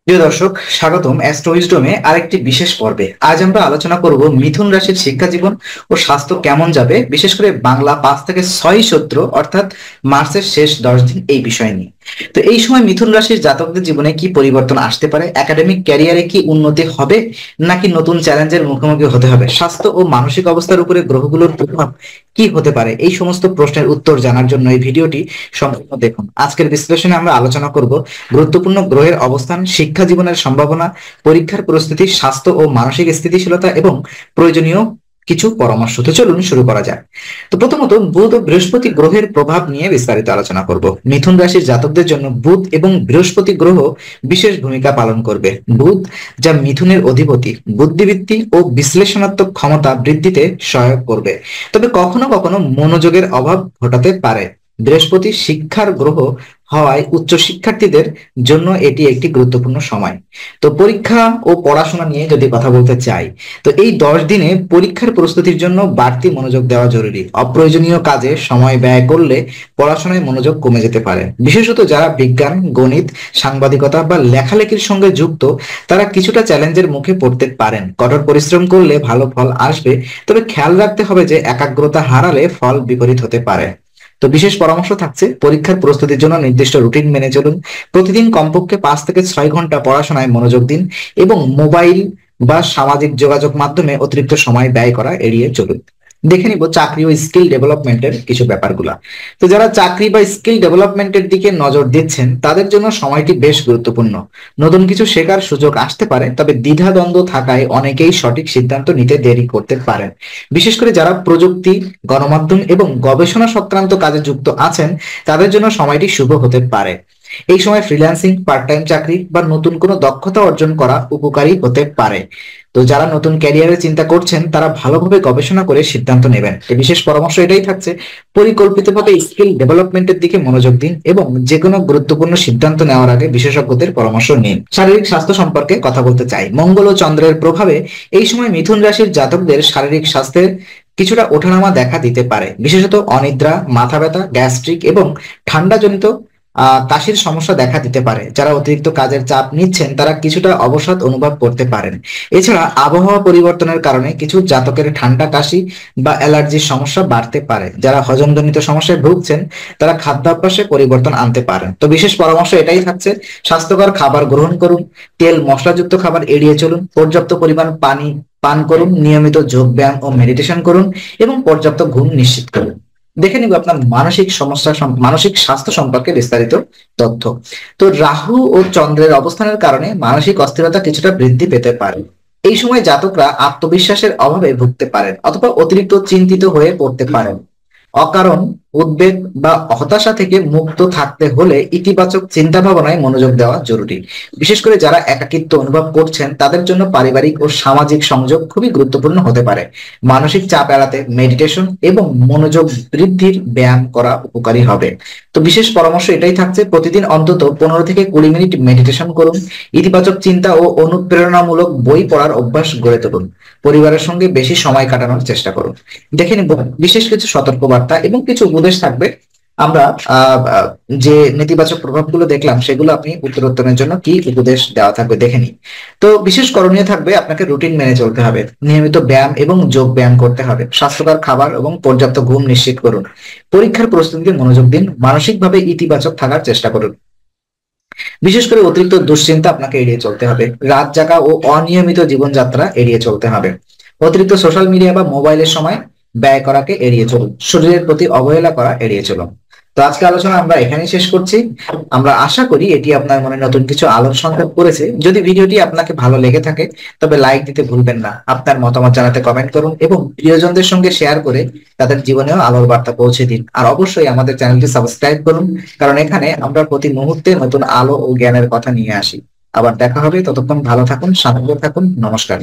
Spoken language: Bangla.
প্রিয় দর্শক, স্বাগতম অ্যাস্ট্রো উইজডমে আরেকটি বিশেষ পর্বে। আজ আমরা আলোচনা করব মিথুন রাশির শিক্ষা জীবন ও স্বাস্থ্য কেমন যাবে, বিশেষ করে বাংলা 5 থেকে 6 সূত্র অর্থাৎ মার্চের শেষ 10 দিন এই বিষয় নিয়ে। তো এই সময় মিথুন রাশির জাতকদের জীবনে কি পরিবর্তন আসতে পারে, একাডেমিক ক্যারিয়ারে কি উন্নতি হবে, নাকি নতুন চ্যালেঞ্জের মুখোমুখি হতে হবে, স্বাস্থ্য ও মানসিক অবস্থার উপরে গ্রহগুলোর প্রভাব কি হতে পারে, এই সমস্ত প্রশ্নের উত্তর জানার জন্য এই ভিডিওটি সম্পূর্ণ দেখুন। আজকের বিশ্লেষণে আমরা আলোচনা করব গুরুত্বপূর্ণ গ্রহের অবস্থান, শিক্ষা জীবনের সম্ভাবনা, পরীক্ষার প্রস্তুতি, স্বাস্থ্য ও মানসিক স্থিতিশীলতা এবং প্রয়োজনীয় কিছু পরামর্শ। তো চলুন শুরু করা যাক। তো প্রথমত বুধ ও বৃহস্পতি গ্রহের প্রভাব নিয়ে বিস্তারিত আলোচনা করব। মিথুন রাশির জাতকদের জন্য বুধ এবং বৃহস্পতি গ্রহ বিশেষ ভূমিকা পালন করবে। বুধ, যা মিথুনের অধিপতি, বুদ্ধিবৃত্তি ও বিশ্লেষণাত্মক ক্ষমতা বৃদ্ধিতে সহায়ক করবে, তবে কখনো কখনো মনোযোগের অভাব ঘটাতে পারে। বৃহস্পতি শিক্ষার গ্রহ হওয়ায় উচ্চ শিক্ষার্থীদের জন্য এটি একটি গুরুত্বপূর্ণ সময়। তো পরীক্ষা ও পড়াশোনা নিয়ে যদি কথা বলতে চাই, তো এই 10 দিনে পরীক্ষার প্রস্তুতির জন্য বাড়তি মনোযোগ দেওয়া জরুরি। অপ্রয়োজনীয় কাজে সময় ব্যয় করলে পড়াশোনায় মনোযোগ কমে যেতে পারে। বিশেষত যারা বিজ্ঞান, গণিত, সাংবাদিকতা বা লেখালেখির সঙ্গে যুক্ত, তারা কিছুটা চ্যালেঞ্জের মুখে পড়তে পারেন। কঠোর পরিশ্রম করলে ভালো ফল আসবে, তবে খেয়াল রাখতে হবে যে একাগ্রতা হারালে ফল বিপরীত হতে পারে। তো বিশেষ পরামর্শ থাকছে, পরীক্ষার প্রস্তুতির জন্য নির্দিষ্ট রুটিন মেনে চলুন। প্রতিদিন কমপক্ষে 5 থেকে 6 ঘন্টা পড়াশোনায় মনোযোগ দিন এবং মোবাইল বা সামাজিক যোগাযোগ মাধ্যমে অতিরিক্ত সময় ব্যয় করা এড়িয়ে চলুন। দেখে নিব চাকরি ও স্কিল ডেভেলপমেন্টের কিছু ব্যাপারগুলা। তো যারা চাকরি বা স্কিল ডেভেলপমেন্টের দিকে নজর দিচ্ছেন, তাদের জন্য সময়টি বেশ গুরুত্বপূর্ণ। নতুন কিছু শেখার সুযোগ আসতে পারে, তবে দ্বিধাদ্বন্দ্ব থাকায় অনেকেই সঠিক সিদ্ধান্ত নিতে দেরি করতে পারেন। বিশেষ করে যারা প্রযুক্তি, গণমাধ্যম এবং গবেষণা সংক্রান্ত কাজে যুক্ত আছেন, তাদের জন্য সময়টি শুভ হতে পারে। এই সময় ফ্রিল্যান্সিং, পার্ট টাইম চাকরি বা নতুন কোনো দক্ষতা অর্জন করা উপকারী হতে পারে। তো যারা নতুন ক্যারিয়ারের চিন্তা করছেন, তারা ভালোভাবে গবেষণা করে সিদ্ধান্ত নেবেন। বিশেষ পরামর্শ এটাই থাকছে, পরিকল্পিতভাবে স্কিল ডেভেলপমেন্টের দিকে মনোযোগ দিন এবং যে কোনো গুরুত্বপূর্ণ সিদ্ধান্ত নেওয়ার আগে বিশেষজ্ঞদের পরামর্শ নিন। শারীরিক স্বাস্থ্য সম্পর্কে কথা বলতে চাই। মঙ্গল ও চন্দ্রের প্রভাবে এই সময় মিথুন রাশির জাতকদের শারীরিক স্বাস্থ্যের কিছুটা ওঠানামা দেখা দিতে পারে। বিশেষত অনিদ্রা, মাথা ব্যথা, গ্যাস্ট্রিক এবং ঠান্ডাজনিত কাশির সমস্যা দেখা দিতে পারে। যারা অতিরিক্ত কাজের চাপ নিচ্ছেন, তারা কিছুটা অবসাদ অনুভব করতে পারেন। এছাড়া আবহাওয়া পরিবর্তনের কারণে কিছু জাতকের ঠান্ডা, কাশি বা অ্যালার্জির সমস্যা বাড়তে পারে। যারা হজমজনিত সমস্যায় ভুগছেন, তারা খাদ্যাভ্যাসে পরিবর্তন আনতে পারেন। তো বিশেষ পরামর্শ এটাই থাকছে, স্বাস্থ্যকর খাবার গ্রহণ করুন, তেল মশলাযুক্ত খাবার এড়িয়ে চলুন, পর্যাপ্ত পরিমাণ পানি পান করুন, নিয়মিত যোগ ব্যায়াম ও মেডিটেশন করুন এবং পর্যাপ্ত ঘুম নিশ্চিত করুন। দেখে নিব আপনার মানসিক সমস্যা, মানসিক স্বাস্থ্য সম্পর্কে বিস্তারিত তথ্য। তো রাহু ও চন্দ্রের অবস্থানের কারণে মানসিক অস্থিরতা কিছুটা বৃদ্ধি পেতে পারে। এই সময় জাতকরা আত্মবিশ্বাসের অভাবে ভুগতে পারেন অথবা অতিরিক্ত চিন্তিত হয়ে পড়তে পারেন। অকারণ উদ্বেগ বা হতাশা থেকে মুক্ত থাকতে হলে ইতিবাচক চিন্তা ভাবনায় মনোযোগ দেওয়া জরুরি। বিশেষ করে যারা একাকিত্ব অনুভব করছেন, তাদের জন্য পারিবারিক ও সামাজিক সংযোগ খুবই গুরুত্বপূর্ণ হতে পারে। মানসিক চাপ এড়াতে মেডিটেশন এবং মনোযোগ বৃদ্ধির ব্যায়াম করা উপকারী হবে। তো বিশেষ পরামর্শ এটাই থাকছে, প্রতিদিন অন্তত 15 থেকে 20 মিনিট মেডিটেশন করুন। ইতিবাচক চিন্তা ও অনুপ্রেরণামূলক বই পড়ার অভ্যাস গড়ে তুলুন। পরিবারের সঙ্গে বেশি সময় কাটানোর চেষ্টা করুন। দেখে নিব বিশেষ কিছু সতর্কবার্তা এবং কিছু উপদেশ থাকবে। আমরা যে নেতিবাচক প্রভাবগুলো দেখলাম, সেগুলো আপনি উত্তরোত্তরের জন্য কি উপদেশ দেওয়া থাকবে দেখে নিই। তো বিশেষ করণীয় থাকবে, আপনাকে রুটিন মেনে চলতে হবে, নিয়মিত ব্যায়াম এবং যোগ ব্যায়াম করতে হবে, স্বাস্থ্যকর খাবার এবং পর্যাপ্ত ঘুম নিশ্চিত করুন, পরীক্ষার প্রস্তুতিতে মনোযোগ দিন, মানসিকভাবে ইতিবাচক থাকার চেষ্টা করুন। বিশেষ করে অতিরিক্ত দুশ্চিন্তা আপনাকে এড়িয়ে চলতে হবে। রাত জাগা ও অনিয়মিত জীবনযাত্রা এড়িয়ে চলতে হবে। অতিরিক্ত সোশ্যাল মিডিয়া বা মোবাইলের সময় ব্যয় করাকে এড়িয়ে চলুন। শরীরের প্রতি অবহেলা করা এড়িয়ে চলুন। তো আজকে আলোচনা আমরা এখানেই শেষ করছি। আমরা আশা করি এটি আপনার মনে নতুন কিছু আলোর সঞ্চার করেছে। যদি ভিডিওটি আপনাকে ভালো লেগে থাকে, তবে লাইক দিতে ভুলবেন না। আপনার মতামত জানাতে কমেন্ট করুন এবং প্রিয়জনদের সঙ্গে শেয়ার করে তাদের জীবনেও আলোর বার্তা পৌঁছে দিন। আর অবশ্যই আমাদের চ্যানেলটি সাবস্ক্রাইব করুন, কারণ এখানে আমরা প্রতি মুহূর্তে নতুন আলো ও জ্ঞানের কথা নিয়ে আসি। আবার দেখা হবে, ততক্ষণ ভালো থাকুন, শান্তিতে থাকুন। নমস্কার।